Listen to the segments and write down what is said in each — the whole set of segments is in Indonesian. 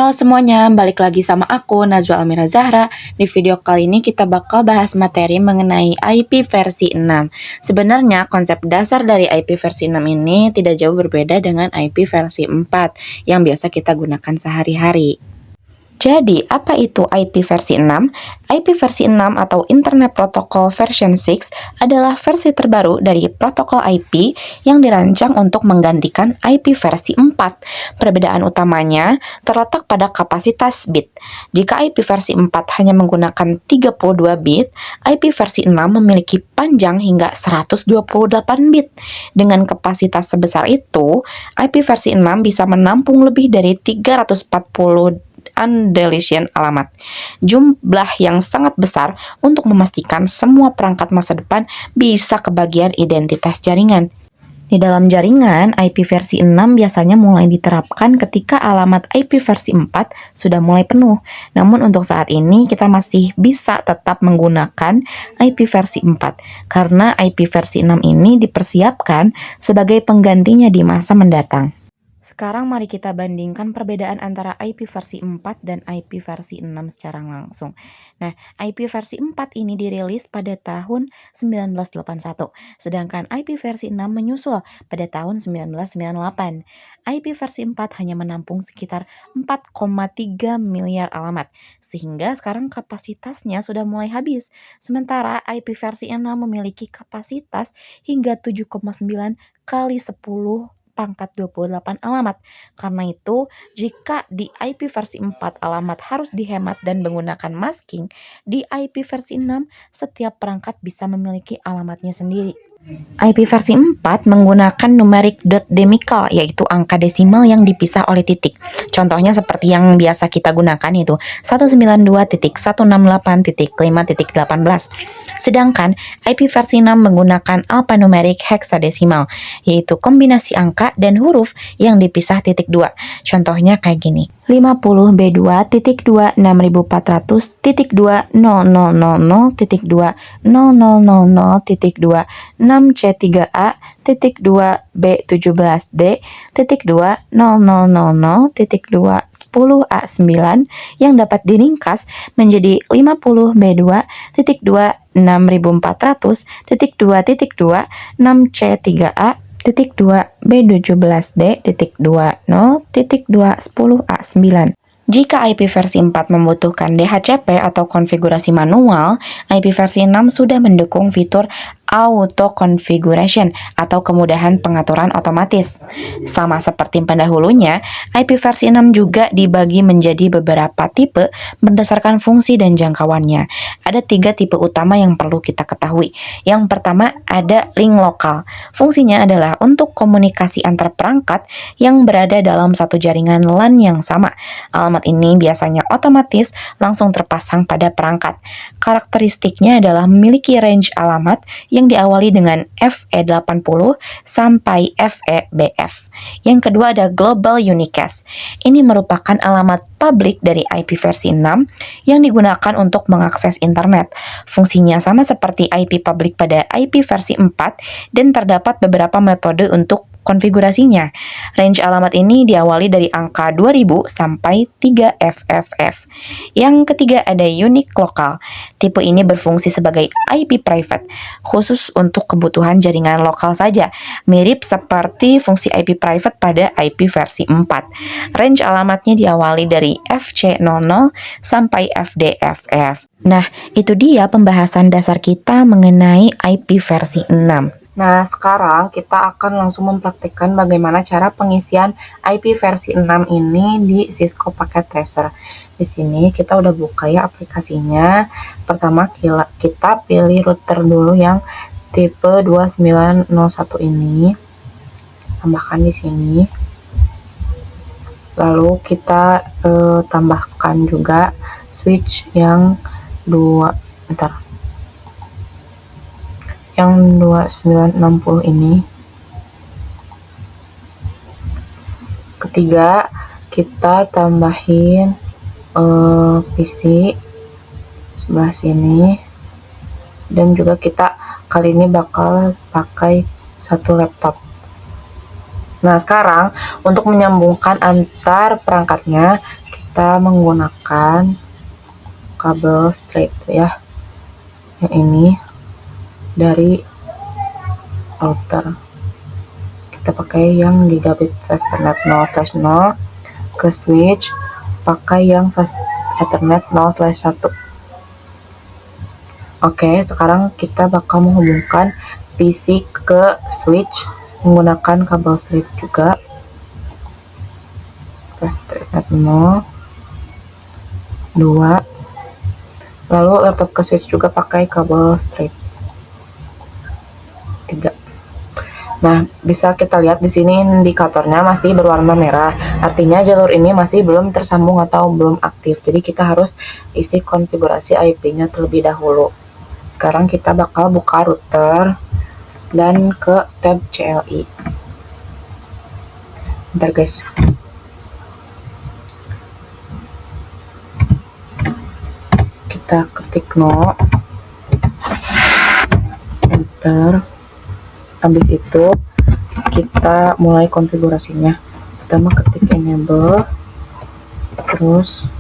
Halo semuanya, balik lagi sama aku Najwa Almira Zahra. Di video kali ini kita bakal bahas materi mengenai IP versi 6. Sebenarnya konsep dasar dari IP versi 6 ini tidak jauh berbeda dengan IP versi 4 yang biasa kita gunakan sehari-hari. Jadi, apa itu IP versi 6? IP versi 6 atau Internet Protocol Version 6 adalah versi terbaru dari protokol IP yang dirancang untuk menggantikan IP versi 4. Perbedaan utamanya terletak pada kapasitas bit. Jika IP versi 4 hanya menggunakan 32 bit, IP versi 6 memiliki panjang hingga 128 bit. Dengan kapasitas sebesar itu, IP versi 6 bisa menampung lebih dari 340 undeletion alamat. Jumlah yang sangat besar untuk memastikan semua perangkat masa depan bisa kebagian identitas jaringan. Di dalam jaringan, IP versi 6 biasanya mulai diterapkan ketika alamat IP versi 4 sudah mulai penuh. Namun untuk saat ini kita masih bisa tetap menggunakan IP versi 4 karena IP versi 6 ini dipersiapkan sebagai penggantinya di masa mendatang. Sekarang mari kita bandingkan perbedaan antara IP versi 4 dan IP versi 6 secara langsung. Nah, IP versi 4 ini dirilis pada tahun 1981, sedangkan IP versi 6 menyusul pada tahun 1998. IP versi 4 hanya menampung sekitar 4,3 miliar alamat, sehingga sekarang kapasitasnya sudah mulai habis. Sementara IP versi 6 memiliki kapasitas hingga 7,9 kali 10 pangkat 28 alamat. Karena itu, jika di IP versi 4 alamat harus dihemat dan menggunakan masking, di IP versi 6 setiap perangkat bisa memiliki alamatnya sendiri. IP versi 4 menggunakan numerik dot demical, yaitu angka desimal yang dipisah oleh titik. Contohnya seperti yang biasa kita gunakan, yaitu 192.168.5.18. Sedangkan IP versi 6 menggunakan alphanumerik hexadesimal, yaitu kombinasi angka dan huruf yang dipisah titik 2. Contohnya kayak gini. 50B2.26400.20000.2 6C3A.2B17D.20000.2 yang dapat diringkas menjadi 50B2.26400.2B17D.200.210A9. Jika IP versi 4 membutuhkan DHCP atau konfigurasi manual, IP versi 6 sudah mendukung fitur auto configuration atau kemudahan pengaturan otomatis. Sama seperti pendahulunya, IP versi 6 juga dibagi menjadi beberapa tipe berdasarkan fungsi dan jangkauannya. Ada 3 tipe utama yang perlu kita ketahui. Yang pertama ada link lokal. Fungsinya adalah untuk komunikasi antar perangkat yang berada dalam satu jaringan LAN yang sama. Alamat ini biasanya otomatis langsung terpasang pada perangkat. Karakteristiknya adalah memiliki range alamat yang diawali dengan FE80 sampai FEBF. Yang kedua ada Global Unicast. Ini merupakan alamat publik dari IP versi 6 yang digunakan untuk mengakses internet. Fungsinya sama seperti IP publik pada IP versi 4 dan terdapat beberapa metode untuk konfigurasinya. Range alamat ini diawali dari angka 2000 sampai 3FFF. Yang ketiga ada unique local. Tipe ini berfungsi sebagai IP private, khusus untuk kebutuhan jaringan lokal saja, mirip seperti fungsi IP private pada IP versi 4. Range alamatnya diawali dari FC00 sampai FDFF. Nah, itu dia pembahasan dasar kita mengenai IP versi 6. Nah, sekarang kita akan langsung mempraktikkan bagaimana cara pengisian IP versi 6 ini di Cisco Packet Tracer. Di sini kita udah buka ya aplikasinya. Pertama kita pilih router dulu yang tipe 2901 ini. Tambahkan di sini. Lalu kita tambahkan juga switch yang 2960 ini. Ketiga, kita tambahin PC sebelah sini, dan juga kita kali ini bakal pakai satu laptop. Nah, sekarang untuk menyambungkan antar perangkatnya, kita menggunakan kabel straight ya, yang ini dari router. Kita pakai yang gigabit fast ethernet 0/0, ke switch pakai yang fast ethernet 0/1. Oke, sekarang kita bakal menghubungkan PC ke switch menggunakan kabel straight juga. Fast ethernet 0, 2. Lalu laptop ke switch juga pakai kabel straight 3. Nah, bisa kita lihat di sini indikatornya masih berwarna merah. Artinya jalur ini masih belum tersambung atau belum aktif. Jadi kita harus isi konfigurasi IP-nya terlebih dahulu. Sekarang kita bakal buka router dan ke tab CLI. Bentar guys. Kita ketik no, enter. Habis itu kita mulai konfigurasinya. Pertama ketik enable, terus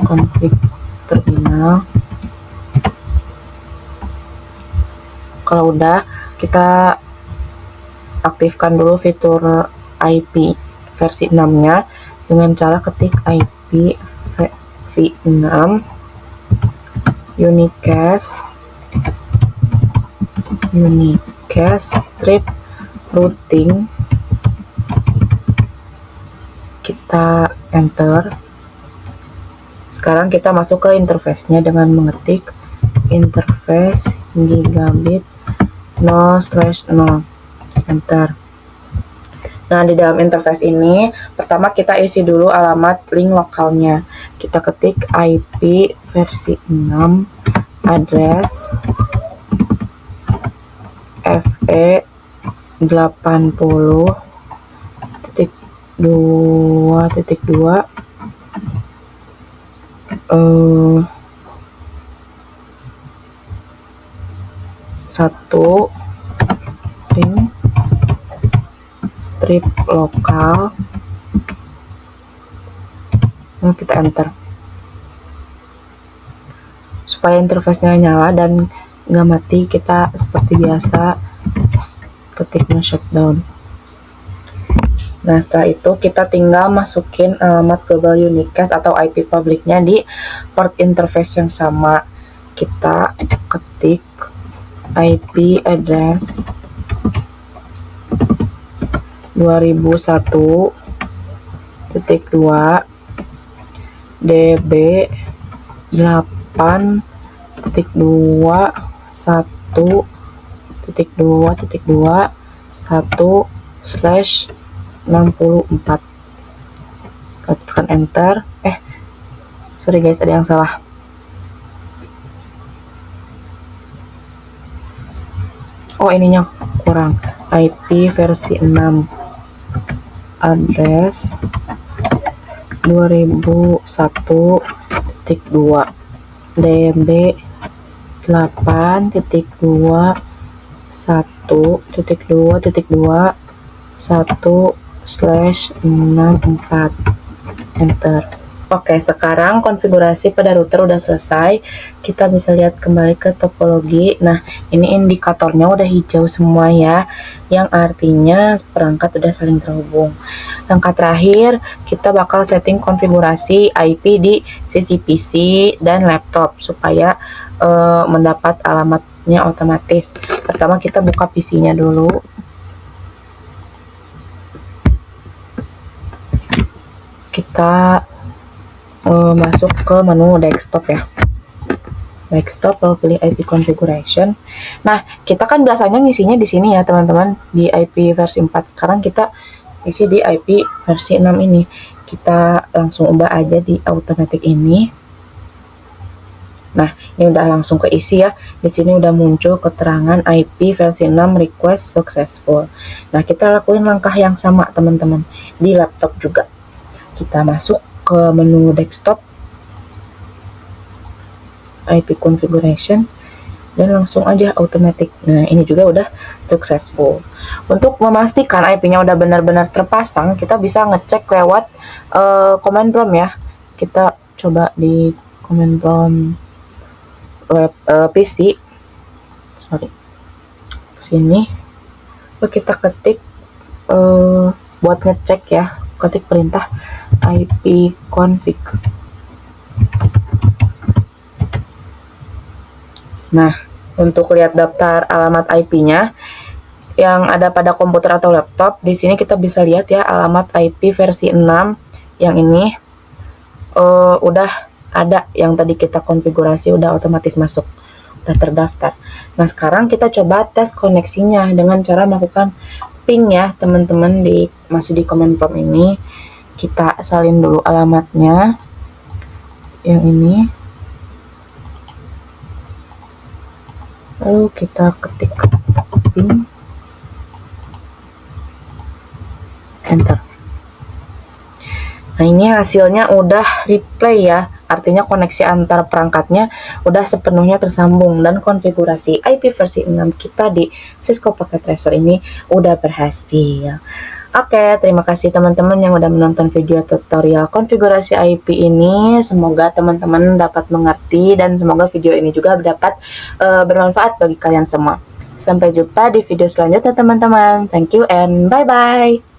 config terminal. Kalau udah, kita aktifkan dulu fitur IP versi 6-nya dengan cara ketik IP v6 unicast strip routing. Kita enter. Sekarang kita masuk ke interface-nya dengan mengetik interface gigabit 0/0, enter. Nah, di dalam interface ini pertama kita isi dulu alamat link lokalnya. Kita ketik IP versi 6 address FE 80.2.2 satu ring strip lokal. Nah, kita enter supaya interface-nya nyala dan nggak mati. Kita seperti biasa ketiknya shutdown. Nah, setelah itu kita tinggal masukin alamat global unicast atau IP publiknya di port interface yang sama. Kita ketik IP address 2001.2 DB 8.2.2.1/64. Tekan enter. Sorry guys, ada yang salah. Oh, ininya kurang. IP versi 6 address 2001.2 DB 8.2.2.1/64. Enter. Oke, sekarang konfigurasi pada router udah selesai. Kita bisa lihat kembali ke topologi. Nah, ini indikatornya udah hijau semua ya, yang artinya perangkat udah saling terhubung. Langkah terakhir, kita bakal setting konfigurasi IP di sisi PC dan laptop supaya mendapat alamatnya otomatis. Pertama kita buka PC-nya dulu. Kita masuk ke menu desktop ya. Desktop, lalu pilih IP configuration. Nah, kita kan biasanya ngisinya di sini ya teman-teman, di IP versi 4. Sekarang kita isi di IP versi 6 ini. Kita langsung ubah aja di automatic ini. Nah, ini udah langsung keisi ya. Di sini udah muncul keterangan IP versi 6 request successful. Nah, kita lakuin langkah yang sama teman-teman di laptop juga. Kita masuk ke menu desktop, IP configuration, dan langsung aja automatic. Nah, ini juga udah successful. Untuk memastikan IP-nya udah benar-benar terpasang, kita bisa ngecek lewat command prompt ya. kita coba di command prompt web PC. Sini kita ketik buat ngecek ya, ketik perintah ipconfig. Nah, untuk lihat daftar alamat IP-nya yang ada pada komputer atau laptop, di sini kita bisa lihat ya alamat IP versi 6 yang ini udah ada, yang tadi kita konfigurasi udah otomatis masuk, udah terdaftar. Nah, sekarang kita coba tes koneksinya dengan cara melakukan ping ya teman-teman, masih di command prompt ini. Kita salin dulu alamatnya yang ini, lalu kita ketik ping, enter. Nah, ini hasilnya udah replay ya, artinya koneksi antar perangkatnya udah sepenuhnya tersambung dan konfigurasi IP versi 6 kita di Cisco Packet Tracer ini udah berhasil. Oke, terima kasih teman-teman yang udah menonton video tutorial konfigurasi IP ini. Semoga teman-teman dapat mengerti dan semoga video ini juga dapat bermanfaat bagi kalian semua. Sampai jumpa di video selanjutnya teman-teman. Thank you and bye-bye.